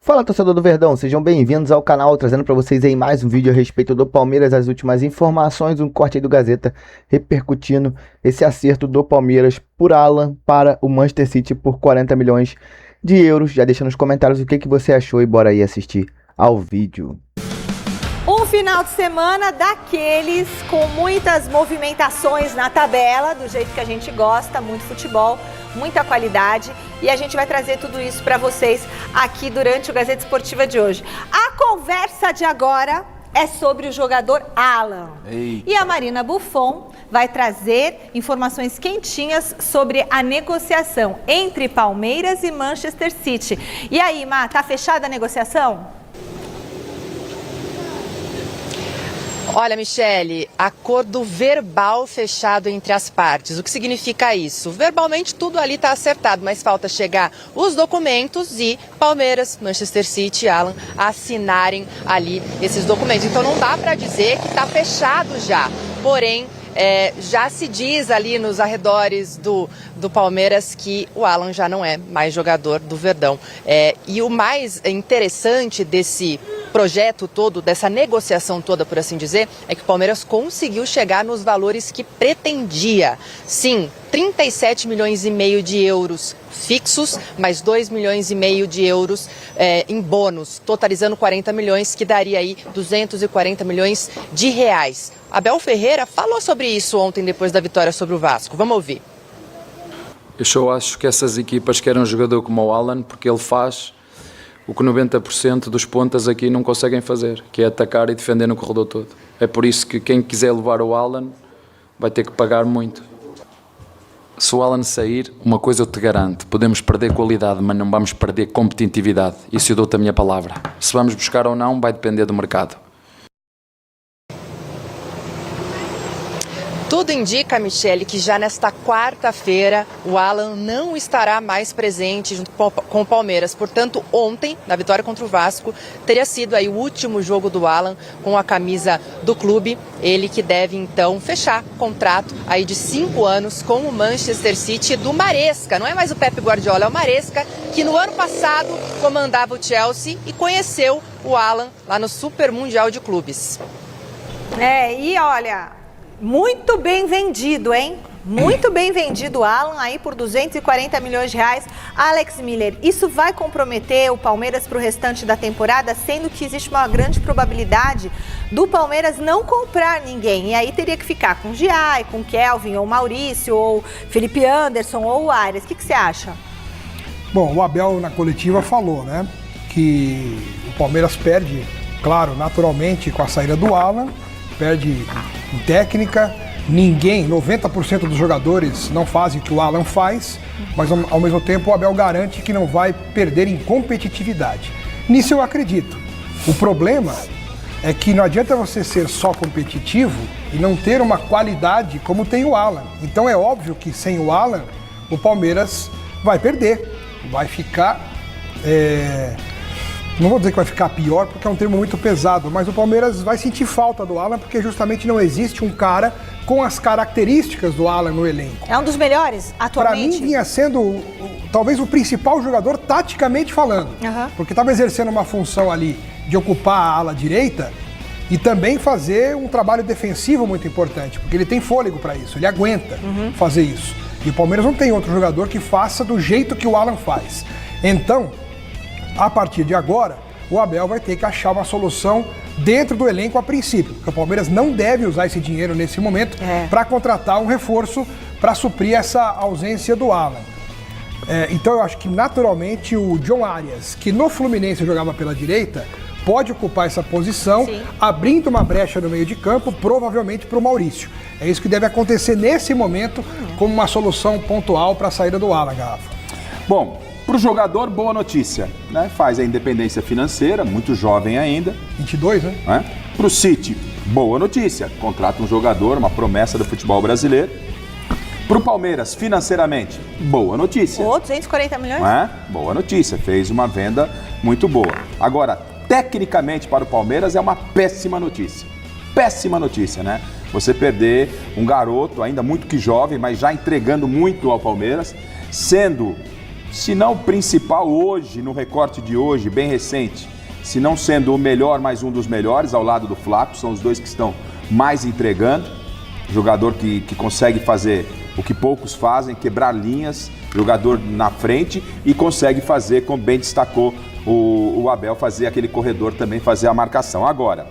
Fala, torcedor do Verdão, sejam bem-vindos ao canal, trazendo para vocês aí mais um vídeo a respeito do Palmeiras, as últimas informações, um corte aí do Gazeta repercutindo esse acerto do Palmeiras por Alan para o Manchester City por 40 milhões de euros. Já deixa nos comentários o que você achou e bora aí assistir ao vídeo. Um final de semana daqueles com muitas movimentações na tabela, do jeito que a gente gosta, muito futebol, muita qualidade, e a gente vai trazer tudo isso para vocês aqui durante o Gazeta Esportiva de hoje. A conversa de agora é sobre o jogador Alan. E a Marina Buffon vai trazer informações quentinhas sobre a negociação entre Palmeiras e Manchester City. E aí, Má, tá fechada a negociação? Olha, Michele, acordo verbal fechado entre as partes. O que significa isso? Verbalmente tudo ali está acertado, mas falta chegar os documentos e Palmeiras, Manchester City e Alan assinarem ali esses documentos. Então não dá para dizer que está fechado já, porém já se diz ali nos arredores do Palmeiras que o Alan já não é mais jogador do Verdão. E o mais interessante desse projeto todo, dessa negociação toda, por assim dizer, é que o Palmeiras conseguiu chegar nos valores que pretendia. Sim, 37 milhões e meio de euros fixos, mais 2 milhões e meio de euros em bônus, totalizando 40 milhões, que daria aí 240 milhões de reais. Abel Ferreira falou sobre isso ontem, depois da vitória sobre o Vasco. Vamos ouvir. Eu só acho que essas equipas querem um jogador como o Alan, porque ele faz o que 90% dos pontas aqui não conseguem fazer, que é atacar e defender no corredor todo. É por isso que quem quiser levar o Alan vai ter que pagar muito. Se o Alan sair, uma coisa eu te garanto, podemos perder qualidade, mas não vamos perder competitividade. Isso eu dou-te a minha palavra. Se vamos buscar ou não, vai depender do mercado. Tudo indica, Michele, que já nesta quarta-feira o Alan não estará mais presente junto com o Palmeiras. Portanto, ontem, na vitória contra o Vasco, teria sido aí o último jogo do Alan com a camisa do clube. Ele que deve, então, fechar contrato aí de 5 anos com o Manchester City do Maresca. Não é mais o Pep Guardiola, é o Maresca, que no ano passado comandava o Chelsea e conheceu o Alan lá no Super Mundial de Clubes. E olha, muito bem vendido, hein? Muito bem vendido o Alan aí por 240 milhões de reais. Alex Miller, isso vai comprometer o Palmeiras para o restante da temporada, sendo que existe uma grande probabilidade do Palmeiras não comprar ninguém. E aí teria que ficar com o Giai, com o Kelvin, ou Maurício, ou Felipe Anderson, ou o Arias. O que você acha? Bom, o Abel na coletiva falou, né, que o Palmeiras perde, claro, naturalmente com a saída do Alan, perde em técnica, 90% dos jogadores não fazem o que o Alan faz, mas ao mesmo tempo o Abel garante que não vai perder em competitividade. Nisso eu acredito. O problema é que não adianta você ser só competitivo e não ter uma qualidade como tem o Alan. Então é óbvio que sem o Alan o Palmeiras vai perder, vai ficar... Não vou dizer que vai ficar pior, porque é um termo muito pesado, mas o Palmeiras vai sentir falta do Alan, porque justamente não existe um cara com as características do Alan no elenco. É um dos melhores atualmente? Para mim, vinha sendo talvez o principal jogador taticamente falando, porque estava exercendo uma função ali de ocupar a ala direita e também fazer um trabalho defensivo muito importante, porque ele tem fôlego para isso, ele aguenta fazer isso. E o Palmeiras não tem outro jogador que faça do jeito que o Alan faz. Então, a partir de agora, o Abel vai ter que achar uma solução dentro do elenco a princípio, porque o Palmeiras não deve usar esse dinheiro nesse momento para contratar um reforço para suprir essa ausência do Alan. Então eu acho que naturalmente o John Arias, que no Fluminense jogava pela direita, pode ocupar essa posição, abrindo uma brecha no meio de campo, provavelmente para o Maurício. É isso que deve acontecer nesse momento como uma solução pontual para a saída do Alan, Garrafa. Bom, para o jogador, boa notícia, né? Faz a independência financeira, muito jovem ainda. 22, né? Para o City, boa notícia, contrata um jogador, uma promessa do futebol brasileiro. Para o Palmeiras, financeiramente, boa notícia. 240 milhões? Boa notícia, fez uma venda muito boa. Agora, tecnicamente para o Palmeiras é uma péssima notícia. Péssima notícia, né? Você perder um garoto ainda muito que jovem, mas já entregando muito ao Palmeiras, sendo se não o principal hoje, no recorte de hoje, bem recente, se não sendo o melhor, mas um dos melhores, ao lado do Flaco, são os dois que estão mais entregando, jogador que consegue fazer o que poucos fazem, quebrar linhas, jogador na frente e consegue fazer, como bem destacou o Abel, fazer aquele corredor também, fazer a marcação. Agora,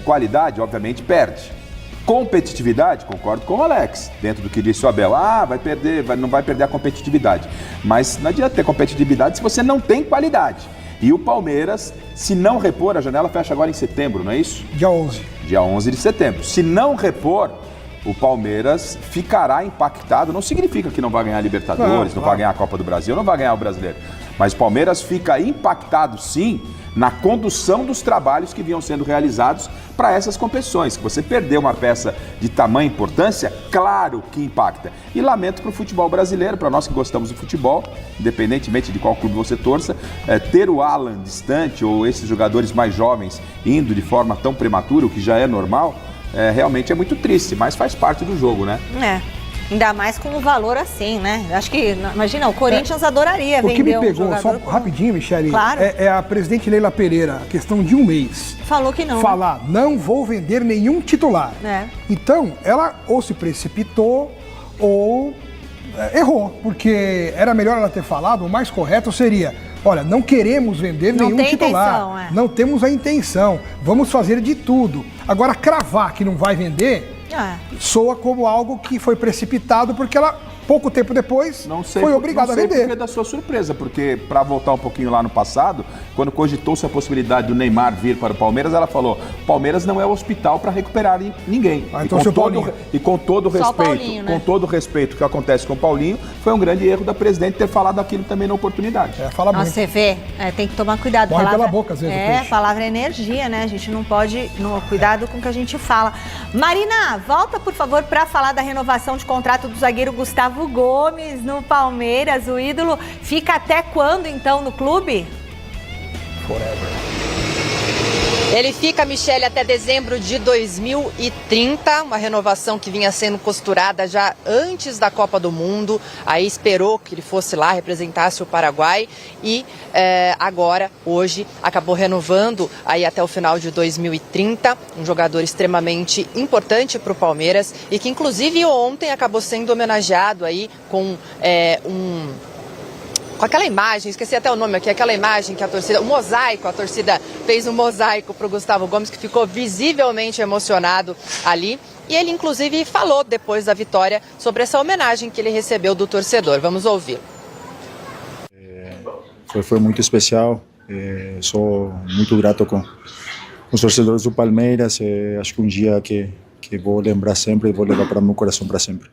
qualidade, obviamente, perde. Competitividade, concordo com o Alex, dentro do que disse o Abel. Vai perder, não vai perder a competitividade. Mas não adianta ter competitividade se você não tem qualidade. E o Palmeiras, se não repor, a janela fecha agora em setembro, não é isso? Dia 11. Dia 11 de setembro. Se não repor, o Palmeiras ficará impactado. Não significa que não vai ganhar a Libertadores, não vai ganhar a Copa do Brasil, não vai ganhar o Brasileiro. Mas o Palmeiras fica impactado, sim, na condução dos trabalhos que vinham sendo realizados para essas competições. Se você perder uma peça de tamanha importância, claro que impacta. E lamento para o futebol brasileiro, para nós que gostamos do futebol, independentemente de qual clube você torça, ter o Alan distante ou esses jogadores mais jovens indo de forma tão prematura, o que já é normal, realmente é muito triste, mas faz parte do jogo, né? Ainda mais com um valor assim, né? Acho que, imagina, o Corinthians adoraria vender o que me pegou, um só jogador rapidinho, Michele, claro. É a presidente Leila Pereira, a questão de um mês. Falou que não. Falar, não vou vender nenhum titular. Então, ela ou se precipitou ou errou, porque era melhor ela ter falado, o mais correto seria, olha, não queremos vender nenhum titular, não temos a intenção, vamos fazer de tudo. Agora, cravar que não vai vender, soa como algo que foi precipitado, porque ela, pouco tempo depois, foi obrigada a vender. Não sei porque da sua surpresa, porque, para voltar um pouquinho lá no passado, quando cogitou-se a possibilidade do Neymar vir para o Palmeiras, ela falou, Palmeiras não é o hospital para recuperar ninguém. E com todo o respeito, Paulinho, né? Com todo o respeito que acontece com o Paulinho, foi um grande erro da presidente ter falado aquilo também na oportunidade. Fala muito. Você vê, tem que tomar cuidado. Morre pela boca, às vezes, o peixe. Palavra é energia, né? A gente não pode, cuidado com o que a gente fala. Marina, volta, por favor, para falar da renovação de contrato do zagueiro Gustavo Gomes no Palmeiras. O ídolo fica até quando, então, no clube? Forever. Ele fica, Michele, até dezembro de 2030, uma renovação que vinha sendo costurada já antes da Copa do Mundo. Aí esperou que ele fosse lá, representasse o Paraguai e agora, hoje, acabou renovando aí até o final de 2030. Um jogador extremamente importante para o Palmeiras e que, inclusive, ontem acabou sendo homenageado aí com com aquela imagem, esqueci até o nome aqui, aquela imagem que a torcida, a torcida fez um mosaico para o Gustavo Gomes, que ficou visivelmente emocionado ali. E ele, inclusive, falou depois da vitória sobre essa homenagem que ele recebeu do torcedor. Vamos ouvir. Foi muito especial. Sou muito grato com os torcedores do Palmeiras. Acho que um dia que vou lembrar sempre e vou levar para meu coração para sempre.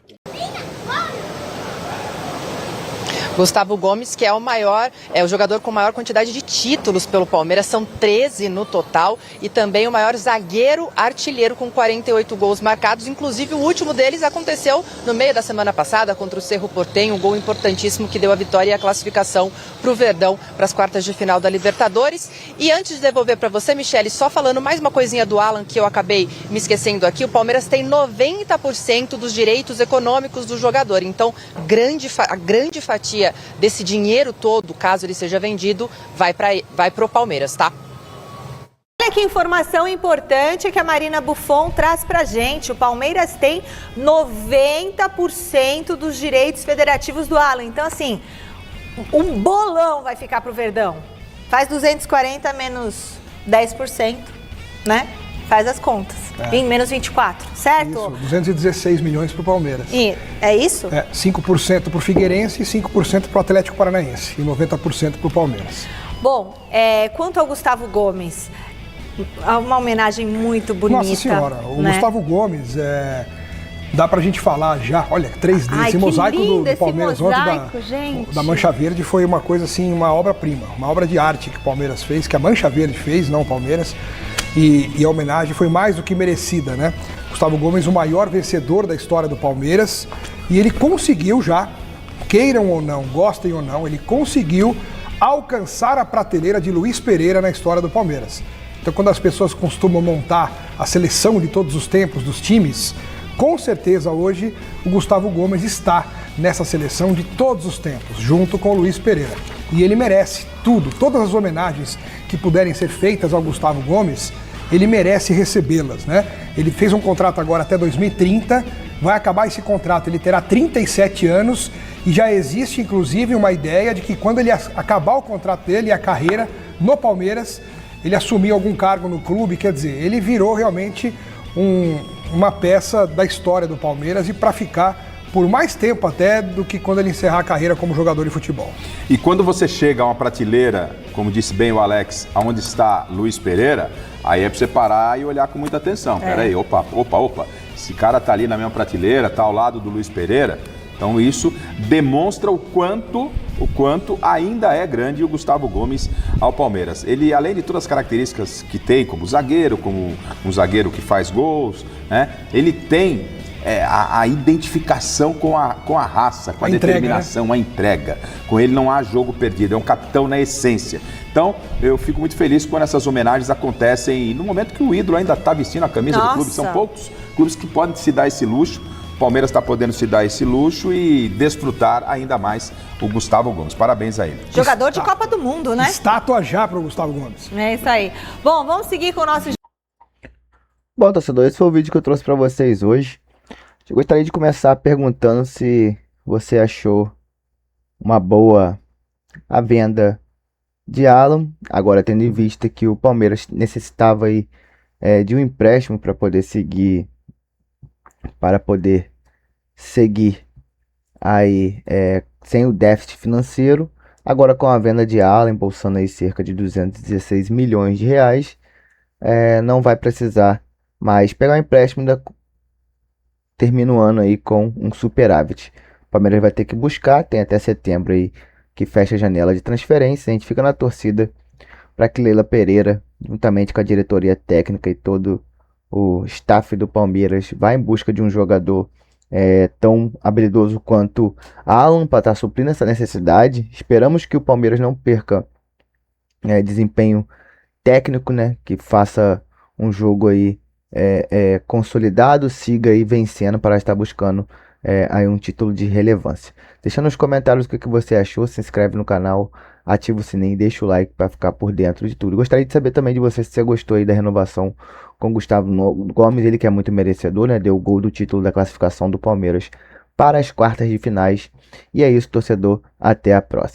Gustavo Gomes, que é o jogador com maior quantidade de títulos pelo Palmeiras, são 13 no total, e também o maior zagueiro artilheiro com 48 gols marcados, inclusive o último deles aconteceu no meio da semana passada contra o Cerro Porteño, um gol importantíssimo que deu a vitória e a classificação para o Verdão para as quartas de final da Libertadores. E antes de devolver para você, Michele, só falando mais uma coisinha do Alan que eu acabei me esquecendo aqui, o Palmeiras tem 90% dos direitos econômicos do jogador, então a grande fatia desse dinheiro todo, caso ele seja vendido, vai para o Palmeiras, tá? Olha que informação importante que a Marina Buffon traz pra gente. O Palmeiras tem 90% dos direitos federativos do Alan. Então, assim, um bolão vai ficar pro Verdão. Faz 240 menos 10%, né? Faz as contas. Em menos 24, certo? Isso, 216 milhões para o Palmeiras. E é isso? 5% para o Figueirense e 5% para o Atlético Paranaense. E 90% para o Palmeiras. Bom, quanto ao Gustavo Gomes, uma homenagem muito bonita. Nossa Senhora, o Gustavo Gomes, dá pra gente falar já, olha, 3D, esse mosaico do Palmeiras ontem da Mancha Verde foi uma coisa assim, uma obra-prima, uma obra de arte que o Palmeiras fez, que a Mancha Verde fez, não o Palmeiras. E a homenagem foi mais do que merecida, né? Gustavo Gomes, o maior vencedor da história do Palmeiras, e ele conseguiu já, queiram ou não, gostem ou não, ele conseguiu alcançar a prateleira de Luiz Pereira na história do Palmeiras. Então, quando as pessoas costumam montar a seleção de todos os tempos dos times, Com certeza hoje o Gustavo Gomes está nessa seleção de todos os tempos, junto com o Luiz Pereira. E ele merece tudo, todas as homenagens que puderem ser feitas ao Gustavo Gomes, ele merece recebê-las, né? Ele fez um contrato agora até 2030, vai acabar esse contrato, ele terá 37 anos e já existe inclusive uma ideia de que quando ele acabar o contrato dele e a carreira no Palmeiras, ele assumir algum cargo no clube, quer dizer, ele virou realmente uma peça da história do Palmeiras e para ficar por mais tempo até do que quando ele encerrar a carreira como jogador de futebol. E quando você chega a uma prateleira, como disse bem o Alex, aonde está Luiz Pereira, aí é para você parar e olhar com muita atenção. Peraí, opa, esse cara tá ali na mesma prateleira, tá ao lado do Luiz Pereira. Então isso demonstra o quanto ainda é grande o Gustavo Gomes ao Palmeiras. Ele, além de todas as características que tem como zagueiro, como um zagueiro que faz gols, né? Ele tem a identificação com a raça, com a determinação, né? A entrega. Com ele não há jogo perdido, é um capitão na essência. Então, eu fico muito feliz quando essas homenagens acontecem no momento que o ídolo ainda está vestindo a camisa do clube. São poucos clubes que podem se dar esse luxo. O Palmeiras está podendo se dar esse luxo e desfrutar ainda mais o Gustavo Gomes. Parabéns a ele. Jogador de Copa do Mundo, né? Estátua já para o Gustavo Gomes. É isso aí. Bom, vamos seguir com o nosso... Bom, torcedor, esse foi o vídeo que eu trouxe para vocês hoje. Eu gostaria de começar perguntando se você achou uma boa a venda de Alan, agora tendo em vista que o Palmeiras necessitava aí, de um empréstimo para poder seguir aí sem o déficit financeiro. Agora com a venda de Alan, embolsando aí cerca de 216 milhões de reais, não vai precisar mais pegar um empréstimo, termina o ano aí com um superávit. O Palmeiras vai ter que buscar, tem até setembro aí que fecha a janela de transferência. A gente fica na torcida para que Leila Pereira, juntamente com a diretoria técnica e todo o staff do Palmeiras, vá em busca de um jogador tão habilidoso quanto Alan para estar suprindo essa necessidade. Esperamos que o Palmeiras não perca desempenho técnico, né, que faça um jogo aí consolidado, siga aí vencendo para estar buscando aí um título de relevância. Deixa nos comentários o que você achou, se inscreve no canal, ativa o sininho e deixa o like para ficar por dentro de tudo. Gostaria de saber também de você se você gostou aí da renovação com Gustavo Gomes, ele que é muito merecedor, né? Deu o gol do título da classificação do Palmeiras para as quartas de finais. E é isso, torcedor, até a próxima.